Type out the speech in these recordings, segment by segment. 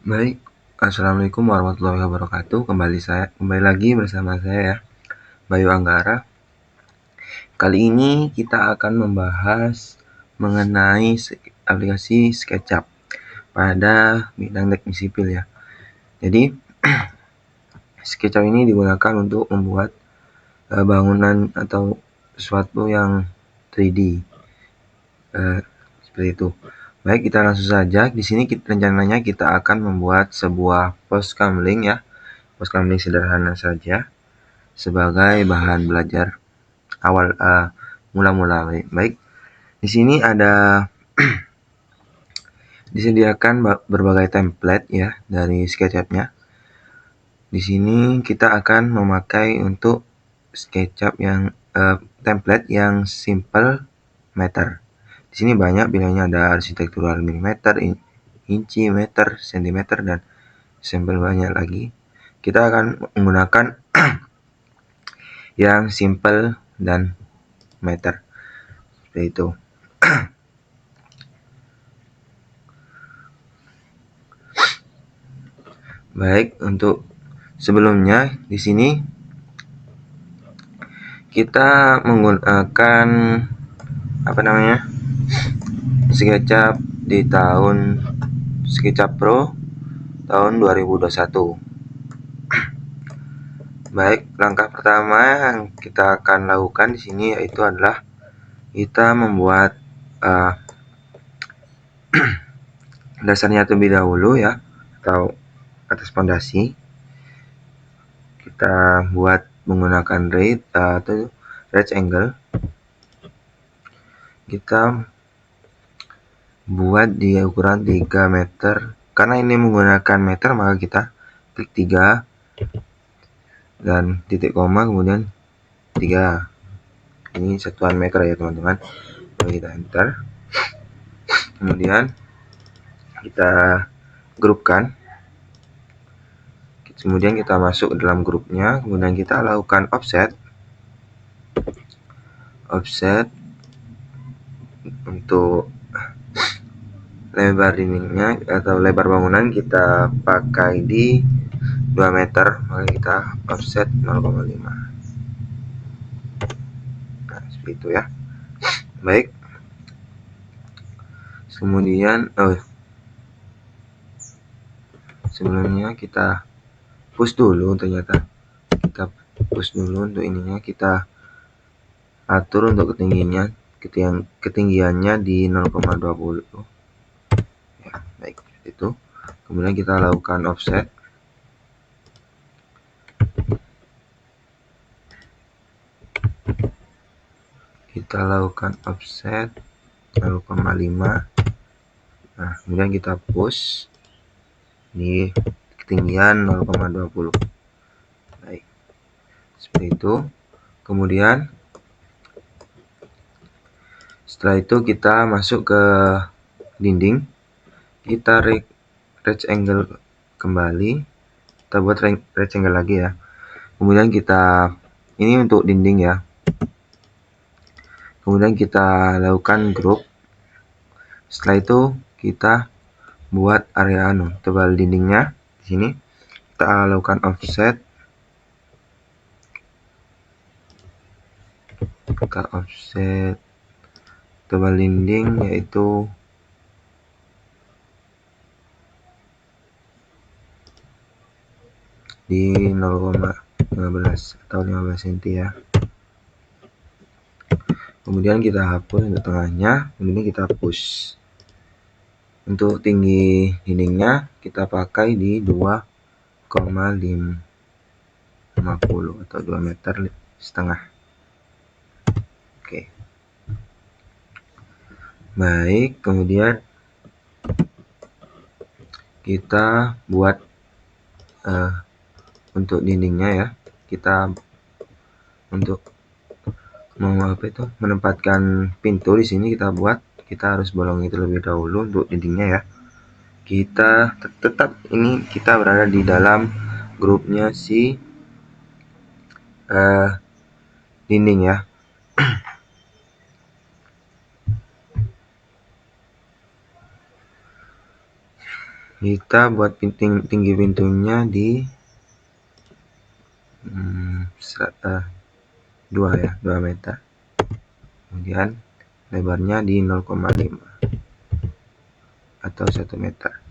Baik, assalamualaikum warahmatullahi wabarakatuh. Kembali lagi bersama saya ya, Bayu Anggara. Kali ini kita akan membahas mengenai aplikasi SketchUp pada bidang teknik sipil ya. Jadi SketchUp ini digunakan untuk membuat bangunan atau sesuatu yang 3D seperti itu. Baik, kita langsung saja. Di sini rencananya kita akan membuat sebuah post camlink ya. Post camlink sederhana saja sebagai bahan belajar awal mula-mula. Baik, di sini ada disediakan berbagai template ya dari SketchUp-nya. Di sini kita akan memakai untuk SketchUp yang template yang simple meter. Di sini banyak pilihannya, ada arsitektural milimeter, inci, meter, sentimeter, dan sampel banyak lagi. Kita akan menggunakan yang simple dan meter seperti itu. Baik, untuk sebelumnya di sini kita menggunakan SketchUp di tahun SketchUp Pro tahun 2021. Baik, langkah pertama yang kita akan lakukan di sini yaitu adalah kita membuat dasarnya terlebih dahulu ya, atau atas fondasi. Kita buat menggunakan atau rectangle. Kita buat di ukuran 3 meter. Karena ini menggunakan meter, maka kita klik 3 dan titik koma, kemudian 3. Ini satuan meter ya teman-teman. Lalu kita enter. Kemudian kita grupkan. Kemudian kita masuk ke dalam grupnya. Kemudian kita lakukan offset untuk lebar dindingnya atau lebar bangunan kita pakai di 2 meter, maka kita offset 0,5. Nah, seperti itu ya. Baik, kemudian sebelumnya kita push dulu, ternyata kita push dulu untuk ininya, kita atur untuk ketinggiannya di 0,20 ya. Baik, itu kemudian kita lakukan offset. Kita lakukan offset 0,5. Nah, kemudian kita push di ketinggian 0,20. Baik, seperti itu. Kemudian setelah itu kita masuk ke dinding, kita rectangle kembali, kita buat rectangle lagi ya. Kemudian kita, ini untuk dinding ya, kemudian kita lakukan group. Setelah itu kita buat area tebal dindingnya. Di sini kita lakukan offset, tebal dinding yaitu di 0,15 atau 15 cm ya. Kemudian kita hapus untuk tengahnya, kemudian kita push. Untuk tinggi dindingnya kita pakai di 2,50 atau 2,5 meter. Oke. Baik, kemudian kita buat untuk dindingnya ya. Kita untuk menempatkan pintu di sini kita harus bolongi terlebih dahulu untuk dindingnya ya. Kita tetap ini kita berada di dalam grupnya si dinding ya. Kita buat tinggi pintunya di 2 meter. Kemudian lebarnya di 0,5 atau 1 meter.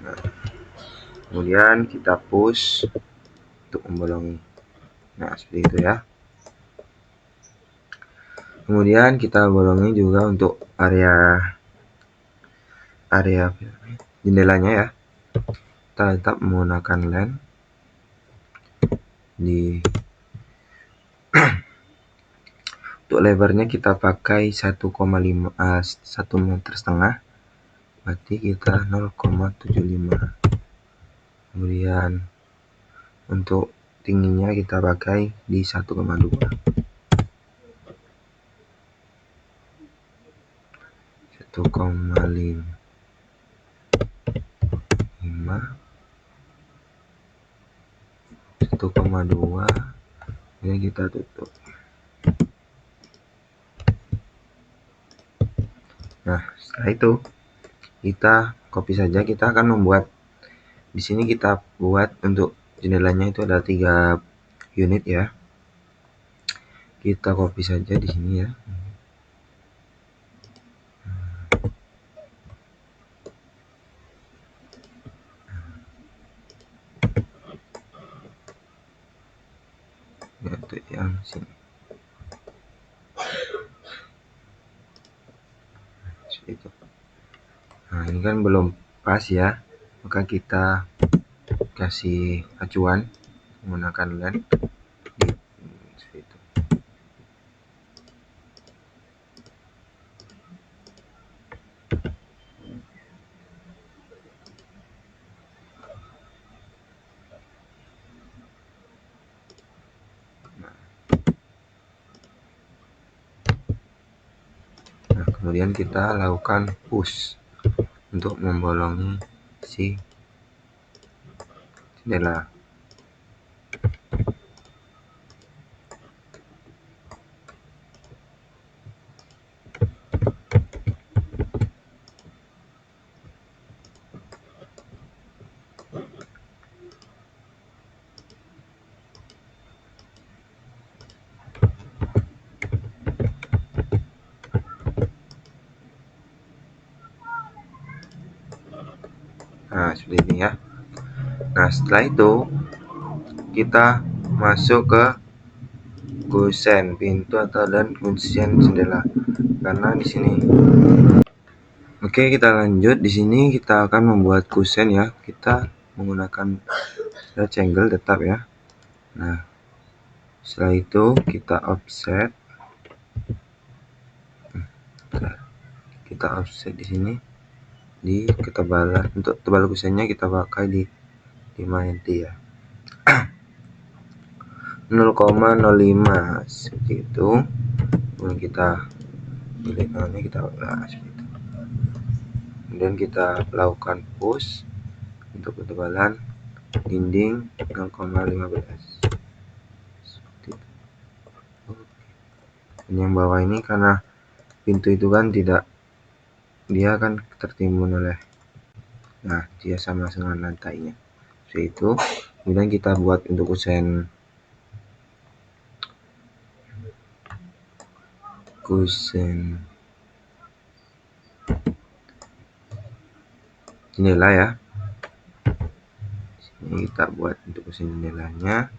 Nah, kemudian kita push untuk membolongi. Nah, seperti itu ya. Kemudian kita bolongi juga untuk area jendelanya ya. Kita tetap menggunakan lem di untuk lebarnya kita pakai 1,5 1,5 meter, berarti kita 0,75. Kemudian untuk tingginya kita pakai di 1,2. 1,5, 1,2, ini kita tutup. Nah, setelah itu kita copy saja. Kita akan membuat di sini, kita buat untuk jendelanya itu ada 3 unit ya. Kita copy saja di sini ya. Untuk yang sini. Seperti itu. Nah, ini kan belum pas ya, maka kita kasih acuan menggunakan lem seperti itu. Nah, kemudian kita lakukan push untuk membolongi si jendela. Nah, seperti ini ya. Nah, setelah itu kita masuk ke kusen pintu dan kusen jendela, karena di sini. Oke, kita lanjut. Di sini kita akan membuat kusen ya. Kita menggunakan rectangle tetap ya. Nah, setelah itu kita offset. Kita offset di sini di ketebalan. Untuk tebal kusennya kita pakai di 5 inch ya. 0,05 seperti itu. Kemudian kita pilih tangannya, kita seperti itu. Kemudian kita lakukan push untuk ketebalan dinding 0,15 seperti itu. Dan yang bawah ini karena pintu itu kan tidak, dia akan tertimbun oleh, nah dia sama dengan lantainya seperti itu. Kemudian kita buat untuk kusen jendela ya. Ini kita buat untuk kusen jendelanya.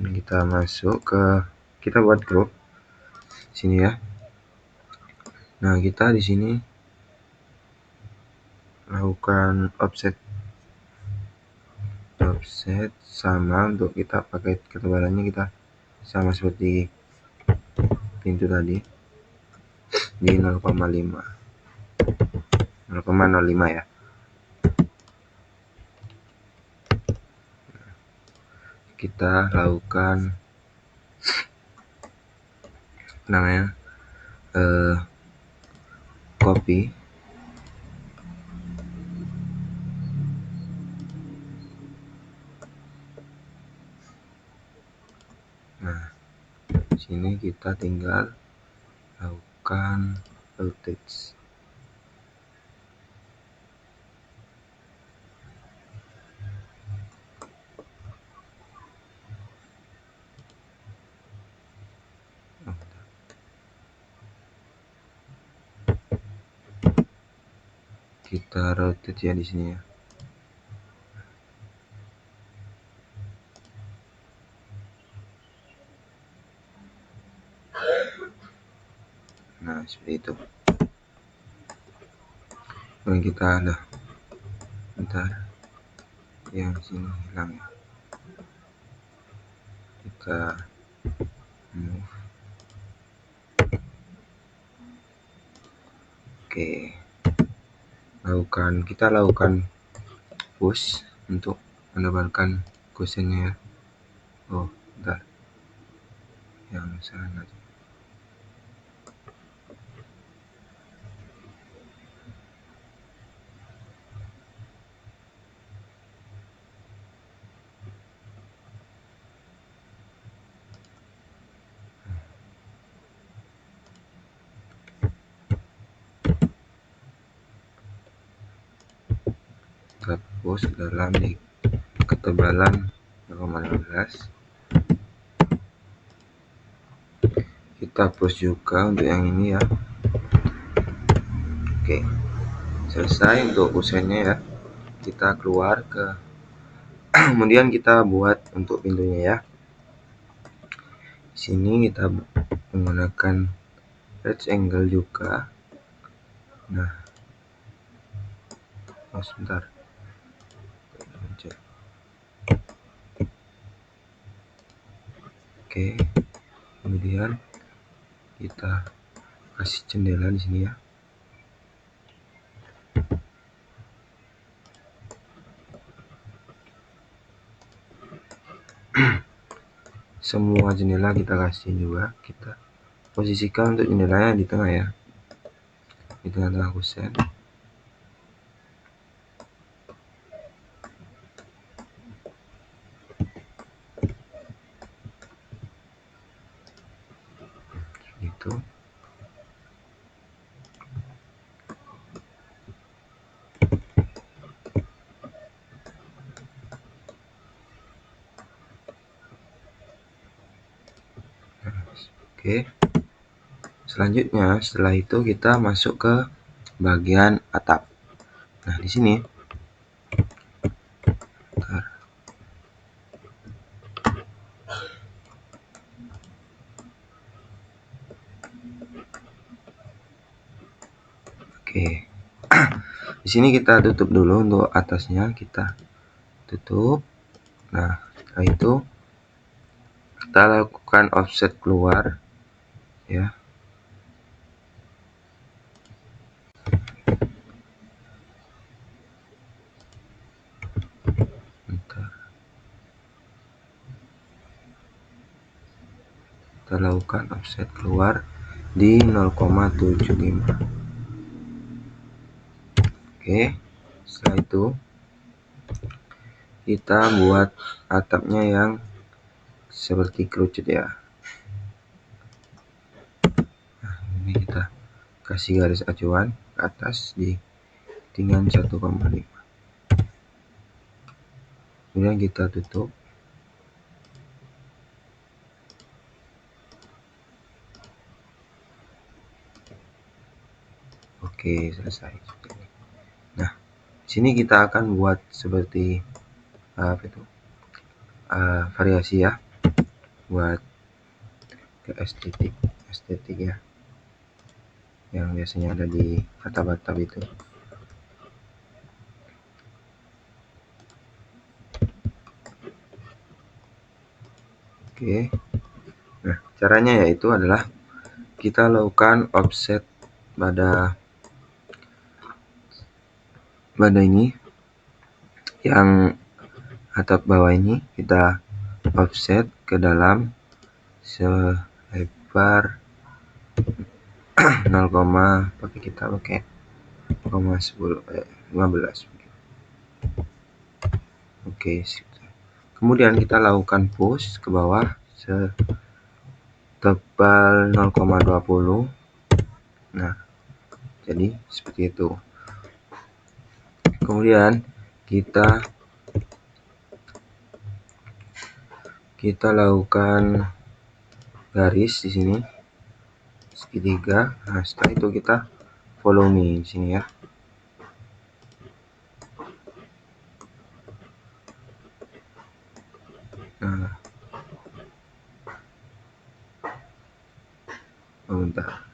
Ini kita masuk ke, kita buat grup sini ya. Nah, kita di sini lakukan offset sama, untuk kita pakai ketebalannya kita sama seperti pintu tadi di 0,05 ya. Kita lakukan namanya copy. Nah, sini kita tinggal lakukan rotate. Kita rotate ya di sini ya. Nah, seperti itu. Dan kita ada bentar yang sini hilang ya. Kita move. Oke. Kita lakukan push untuk menebalkan kusennya ya. Oh, bentar. Yang sana aja. Kita push dalam di ketebalan 0,15. Kita push juga untuk yang ini ya. Oke, selesai untuk kusennya ya. Kita keluar ke kemudian kita buat untuk pintunya ya. Di sini kita menggunakan rectangle juga. Nah, sebentar. Oke, kemudian kita kasih jendela di sini ya. Semua jendela kita kasih juga. Kita posisikan untuk jendelanya di tengah ya, di tengah-tengah kusen. Gitu. Oke. Selanjutnya setelah itu kita masuk ke bagian atap. Nah, di sini oke. Di sini kita tutup dulu untuk atasnya, kita tutup. Nah, setelah itu kita lakukan offset keluar ya. Bentar. Kita lakukan offset keluar di 0,75. Oke, setelah itu kita buat atapnya yang seperti kerucut ya. Nah, ini kita kasih garis acuan ke atas di ketinggian 1,5. Kemudian kita tutup. Oke, selesai. Nah, sini kita akan buat seperti apa itu? Variasi ya, buat ke estetik ya, yang biasanya ada di atap-atap itu. Oke. Nah, caranya yaitu adalah kita lakukan offset pada ini yang atap bawah ini, kita offset ke dalam selebar 0, kita pakai 0,15. Oke, kemudian kita lakukan push ke bawah tebal 0,20. Nah, jadi seperti itu. Kemudian kita lakukan garis di sini segitiga. Nah, setelah itu kita follow me di sini ya. Nah, bentar.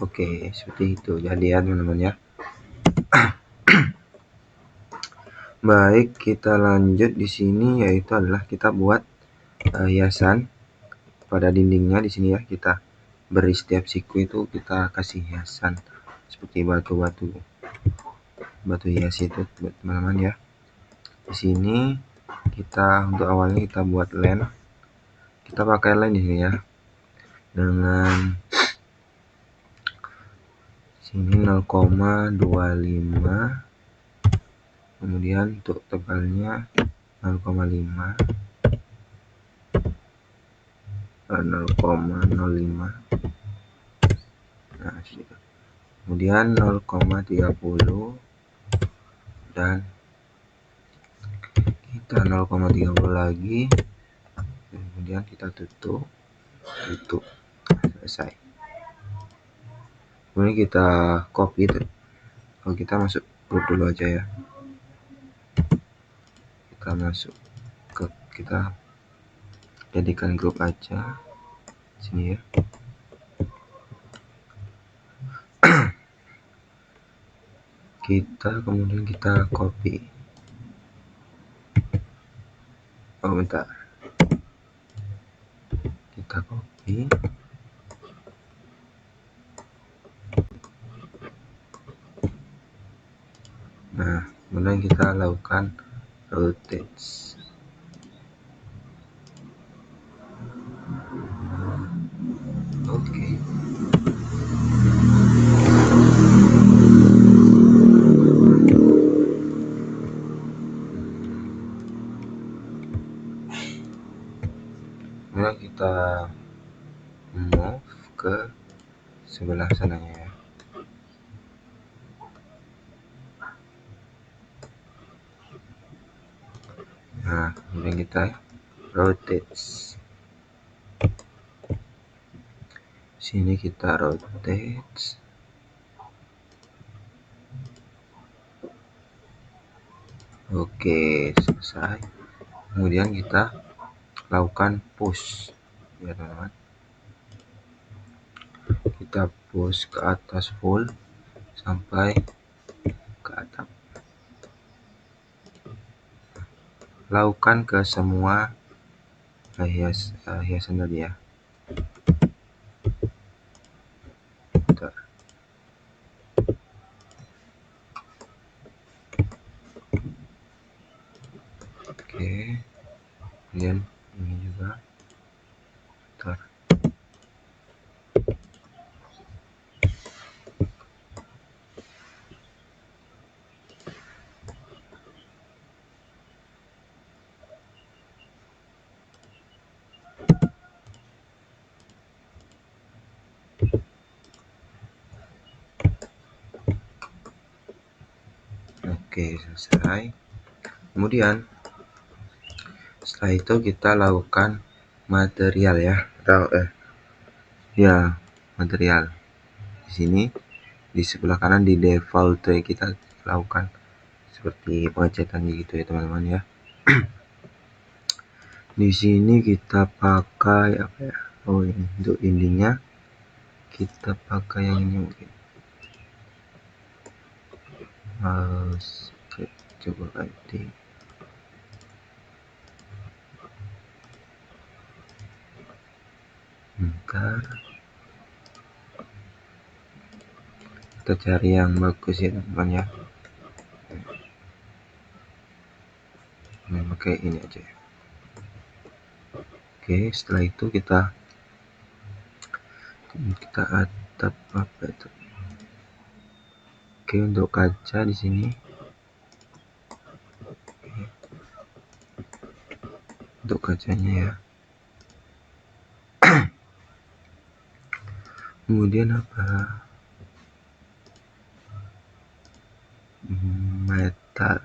Oke, seperti itu. Jadi ya teman-teman ya. Baik, kita lanjut di sini, yaitu adalah kita buat hiasan pada dindingnya di sini ya. Kita beri setiap siku itu kita kasih hiasan seperti batu hias itu teman-teman ya. Di sini kita untuk awalnya kita buat lem. Kita pakai lem di sini ya. Dengan sini 0,25. Kemudian untuk tebalnya 0,5. 0,05. Nah, kemudian 0,30 dan kita 0,30 lagi, kemudian kita tutup, selesai. Kemudian kita copy itu. Kalau kita masuk grup dulu aja ya. Kita masuk kita jadikan grup aja sini ya. Kemudian kita copy. Oh, bentar. Kita copy. Nah, kemudian kita lakukan rotate. Oke. Kemudian kita move ke sebelah sananya ya. Nah, kemudian kita rotate. Sini kita rotate. Oke, selesai. Kemudian kita lakukan push ya teman-teman. Kita push ke atas full sampai ke atap. Lakukan ke semua hiasan tadi ya. Bentar. Oke, kemudian ini juga. Bentar. Oke, selesai. Kemudian setelah itu kita lakukan material ya, atau material. Di sini di sebelah kanan di default kita lakukan seperti pengecetan gitu ya teman-teman ya. Di sini kita pakai apa ya? Oh, ini untuk dindingnya kita pakai yang ini mungkin. Coba ganti. Bentar. Kita cari yang bagus ya teman-teman ya. Ini pakai ini aja. Oke, setelah itu kita atap apa itu? Oke, untuk kaca di sini. Oke. Untuk kacanya ya. Kemudian apa? Metal,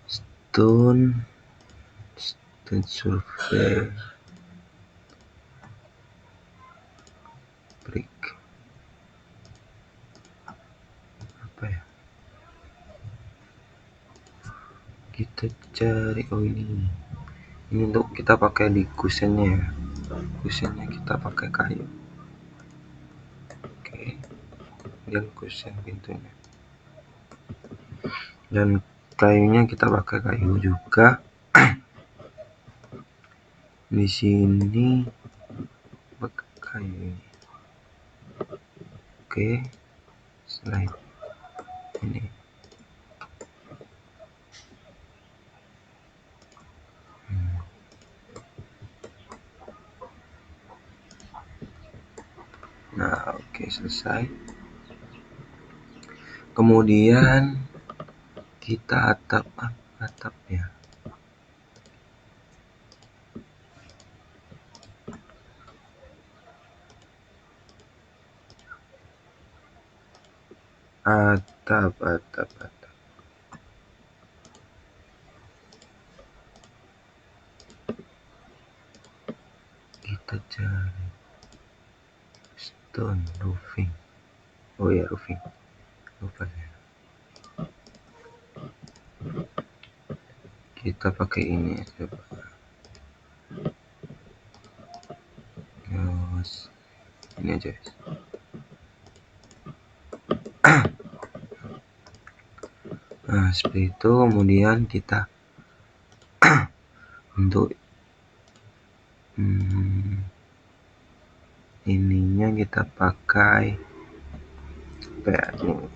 stone survey, brick, apa ya, kita cari. Oh, ini untuk kita pakai di kusennya ya. Kusennya kita pakai kayu. Oke, dan kusen pintunya, dan kayunya kita pakai kayu juga. Di sini pakai kayu ini. Oke, setelah ini nah, oke, selesai. Kemudian kita atapnya. Atap. Kita cari stone roofing. Oh ya, roofing. Lupa ya. Kita pakai ini ya, coba. Terus ini aja. Nah, seperti itu. Kemudian kita untuk ininya kita pakai apa ya, jangan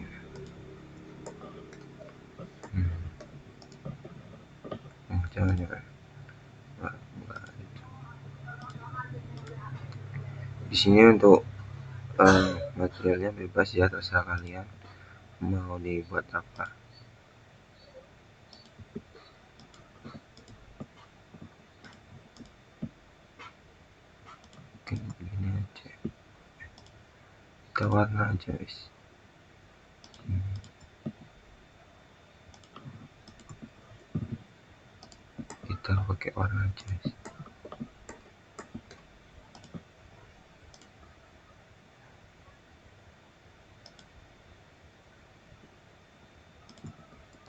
di sini untuk materialnya bebas ya, terserah kalian mau dibuat apa. Mungkin begini aja, kita warna aja guys. Kita pakai warna aja guys.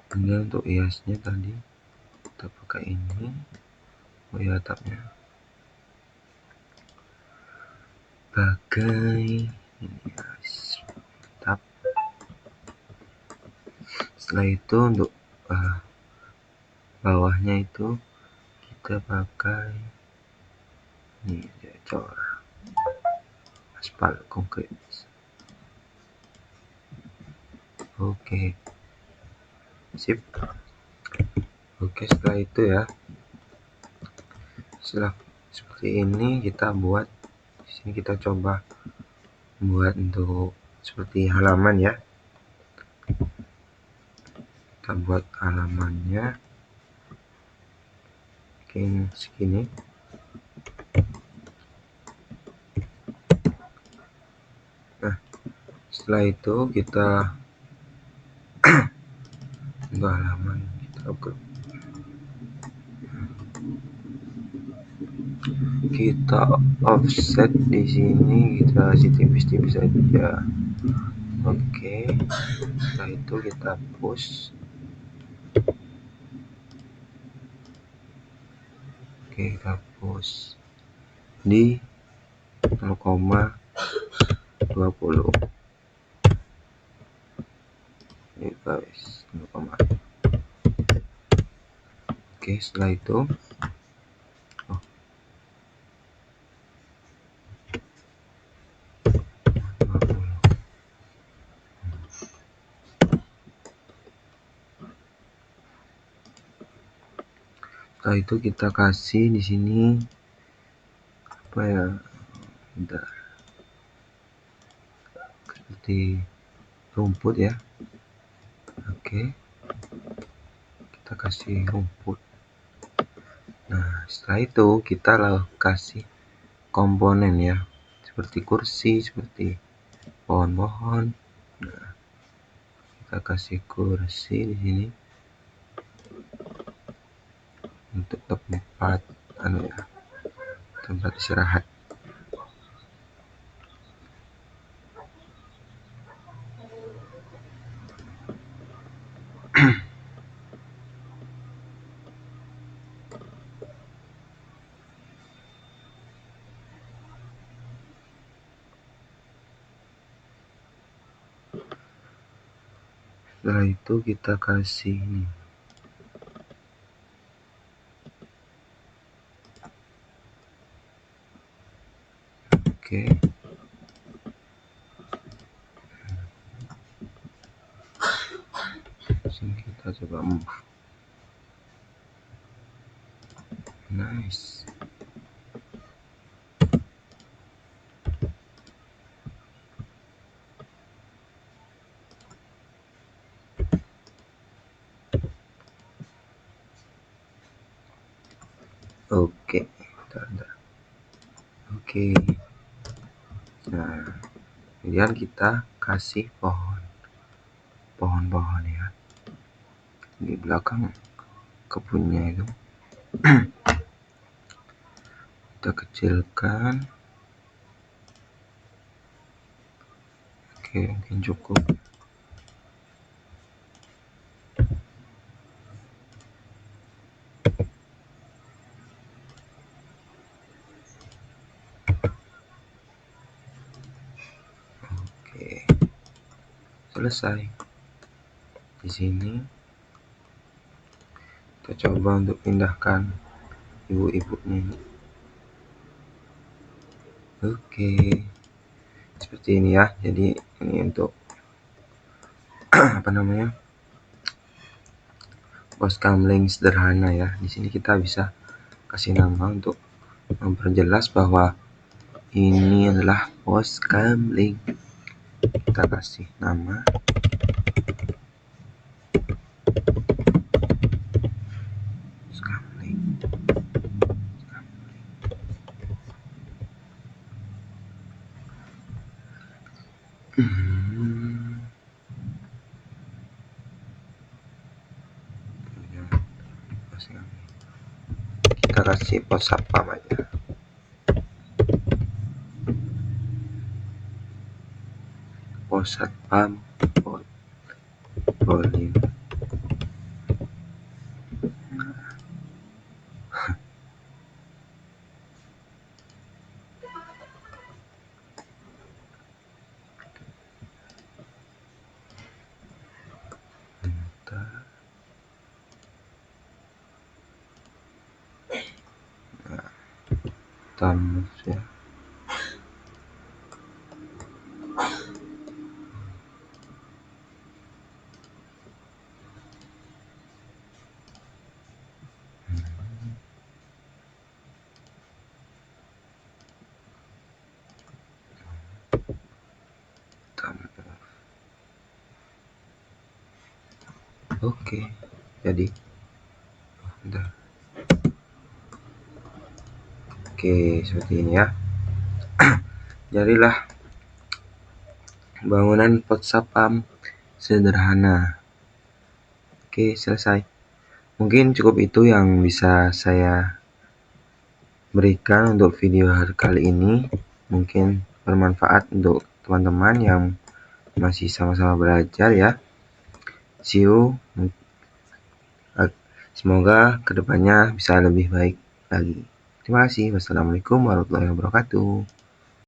Kemudian untuk hiasnya tadi kita pakai ini. Oh ya, atapnya pakai ini atap. Setelah itu untuk bawahnya itu kita pakai ini cor aspal konkret. Oke, sip. Oke, setelah itu ya, setelah seperti ini kita buat. Di sini kita coba buat untuk seperti halaman ya. Kita buat halamannya mungkin segini. Nah, setelah itu kita untuk halaman kita offset di sini, kita kasih tipis-tipis aja. Oke, setelah itu kita push. Oke, kita push di 0,20 ini guys, 0, oke. Setelah itu setelah itu kita kasih di sini apa ya, bentar, seperti rumput ya. Oke, kita kasih rumput. Nah, setelah itu kita kasih komponen ya, seperti kursi, seperti pohon-pohon. Nah, kita kasih kursi di sini untuk tempat tempat istirahat. Setelah itu kita kasih ini. Oke. Sini kita coba move. Nice. Oke, oke. Nah, kemudian kita kasih pohon-pohon ya di belakang kebunnya itu. Kita kecilkan. Oke, mungkin cukup. Oke, selesai. Di sini kita coba untuk pindahkan ibu-ibunya. Oke, seperti ini ya. Jadi ini untuk pos kamling sederhana ya. Di sini kita bisa kasih nama untuk memperjelas bahwa ini adalah pos kamling. Kita kasih nama. Pos kamling. Kita kasih pos satpam aja. Pos satpam boleh. Tamus ya. Oke, jadi udah. Oke, seperti ini ya. Jadilah bangunan pot satpam sederhana. Oke, selesai. Mungkin cukup itu yang bisa saya berikan untuk video kali ini. Mungkin bermanfaat untuk teman-teman yang masih sama-sama belajar ya. See you. Semoga kedepannya bisa lebih baik lagi. Terima kasih. Wassalamualaikum warahmatullahi wabarakatuh.